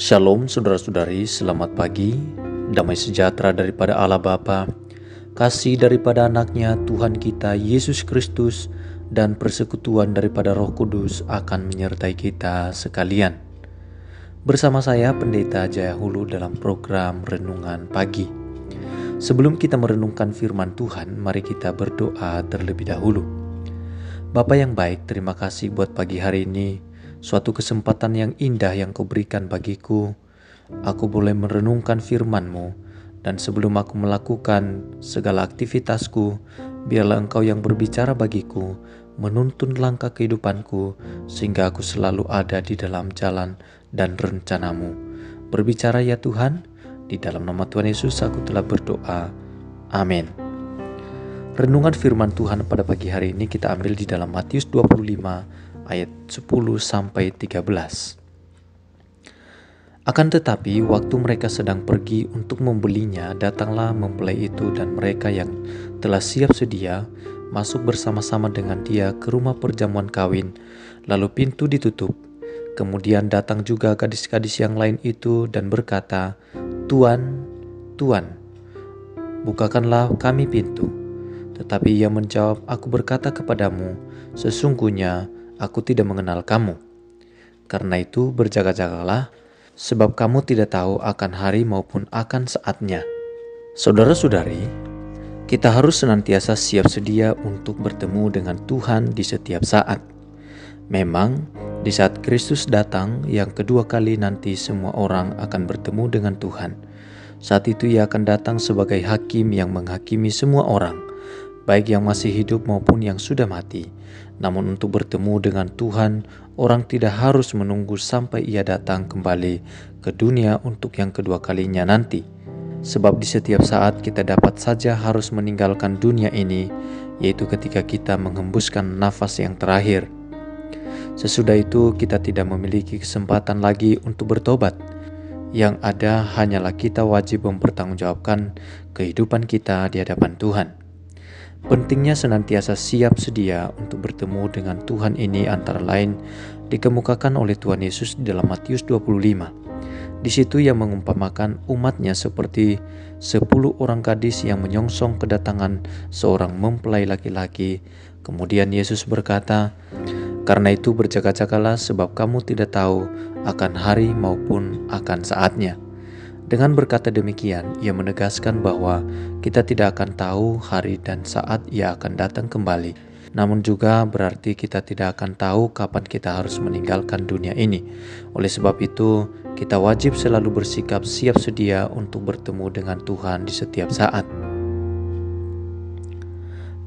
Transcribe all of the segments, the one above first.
Shalom saudara-saudari, selamat pagi. Damai sejahtera daripada Allah Bapa, kasih daripada anaknya Tuhan kita Yesus Kristus, dan persekutuan daripada Roh Kudus akan menyertai kita sekalian. Bersama saya Pendeta Jaya Hulu dalam program Renungan Pagi. Sebelum kita merenungkan firman Tuhan, mari kita berdoa terlebih dahulu. Bapa yang baik, terima kasih buat pagi hari ini. Suatu kesempatan yang indah yang Kau berikan bagiku. Aku boleh merenungkan firman-Mu, dan sebelum aku melakukan segala aktivitasku, biarlah Engkau yang berbicara bagiku, menuntun langkah kehidupanku, sehingga aku selalu ada di dalam jalan dan rencana-Mu. Berbicara ya Tuhan, di dalam nama Tuhan Yesus aku telah berdoa. Amin. Renungan firman Tuhan pada pagi hari ini kita ambil di dalam Matius 25 ayat 10-13. Akan tetapi waktu mereka sedang pergi untuk membelinya, datanglah mempelai itu dan mereka yang telah siap sedia masuk bersama-sama dengan dia ke rumah perjamuan kawin, lalu pintu ditutup. Kemudian datang juga gadis-gadis yang lain itu dan berkata, "Tuan, Tuan, bukakanlah kami pintu." Tetapi ia menjawab, "Aku berkata kepadamu, sesungguhnya aku tidak mengenal kamu. Karena itu berjaga-jagalah, sebab kamu tidak tahu akan hari maupun akan saatnya." Saudara-saudari, kita harus senantiasa siap sedia untuk bertemu dengan Tuhan di setiap saat. Memang, di saat Kristus datang yang kedua kali nanti semua orang akan bertemu dengan Tuhan. Saat itu ia akan datang sebagai hakim yang menghakimi semua orang, baik yang masih hidup maupun yang sudah mati. Namun untuk bertemu dengan Tuhan, orang tidak harus menunggu sampai ia datang kembali ke dunia untuk yang kedua kalinya nanti. Sebab di setiap saat kita dapat saja harus meninggalkan dunia ini, yaitu ketika kita menghembuskan nafas yang terakhir. Sesudah itu kita tidak memiliki kesempatan lagi untuk bertobat. Yang ada hanyalah kita wajib mempertanggungjawabkan kehidupan kita di hadapan Tuhan. Pentingnya senantiasa siap sedia untuk bertemu dengan Tuhan ini antara lain dikemukakan oleh Tuhan Yesus di dalam Matius 25. Di situ ia mengumpamakan umatnya seperti 10 orang gadis yang menyongsong kedatangan seorang mempelai laki-laki. Kemudian Yesus berkata, "Karena itu berjaga-jagalah, sebab kamu tidak tahu akan hari maupun akan saatnya." Dengan berkata demikian, ia menegaskan bahwa kita tidak akan tahu hari dan saat ia akan datang kembali. Namun juga berarti kita tidak akan tahu kapan kita harus meninggalkan dunia ini. Oleh sebab itu, kita wajib selalu bersikap siap sedia untuk bertemu dengan Tuhan di setiap saat.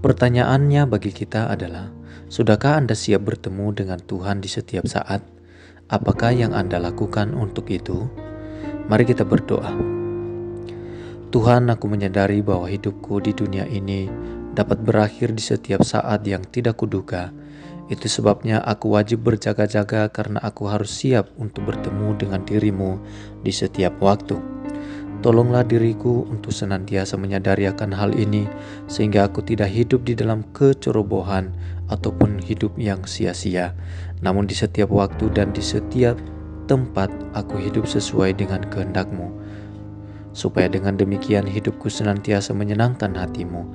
Pertanyaannya bagi kita adalah, sudahkah Anda siap bertemu dengan Tuhan di setiap saat? Apakah yang Anda lakukan untuk itu? Mari kita berdoa. Tuhan, aku menyadari bahwa hidupku di dunia ini dapat berakhir di setiap saat yang tidak kuduga. Itu sebabnya aku wajib berjaga-jaga karena aku harus siap untuk bertemu dengan dirimu di setiap waktu. Tolonglah diriku untuk senantiasa menyadari akan hal ini sehingga aku tidak hidup di dalam kecerobohan ataupun hidup yang sia-sia. Namun di setiap waktu dan di setiap tempat aku hidup sesuai dengan kehendak-Mu, supaya dengan demikian hidupku senantiasa menyenangkan hati-Mu.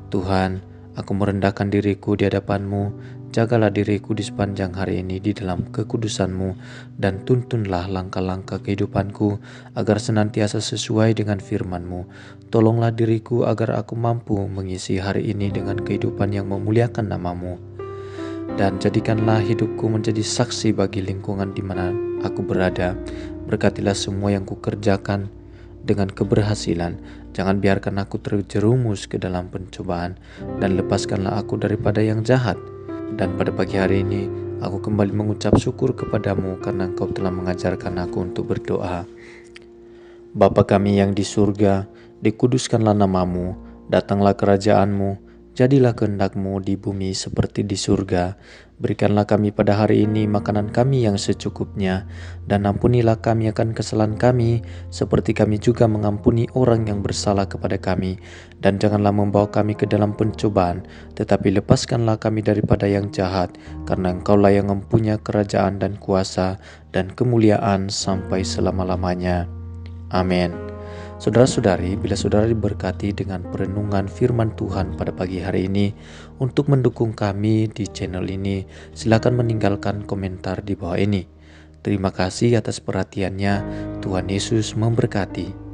Tuhan, aku merendahkan diriku di hadapan-Mu. Jagalah diriku di sepanjang hari ini di dalam kekudusan-Mu, dan tuntunlah langkah-langkah kehidupanku agar senantiasa sesuai dengan firman-Mu. Tolonglah diriku agar aku mampu mengisi hari ini dengan kehidupan yang memuliakan nama-Mu. Dan jadikanlah hidupku menjadi saksi bagi lingkungan di mana aku berada. Berkatilah semua yang kukerjakan dengan keberhasilan. Jangan biarkan aku terjerumus ke dalam pencobaan, dan lepaskanlah aku daripada yang jahat. Dan pada pagi hari ini aku kembali mengucap syukur kepadamu karena Engkau telah mengajarkan aku untuk berdoa. Bapa kami yang di surga, dikuduskanlah nama-Mu, datanglah kerajaan-Mu. Jadilah kehendak-Mu di bumi seperti di surga. Berikanlah kami pada hari ini makanan kami yang secukupnya, dan ampunilah kami akan kesalahan kami, seperti kami juga mengampuni orang yang bersalah kepada kami. Dan janganlah membawa kami ke dalam pencobaan, tetapi lepaskanlah kami daripada yang jahat, karena Engkaulah yang mempunyai kerajaan dan kuasa dan kemuliaan sampai selama-lamanya. Amin. Saudara-saudari, bila saudara diberkati dengan perenungan firman Tuhan pada pagi hari ini, untuk mendukung kami di channel ini, silakan meninggalkan komentar di bawah ini. Terima kasih atas perhatiannya. Tuhan Yesus memberkati.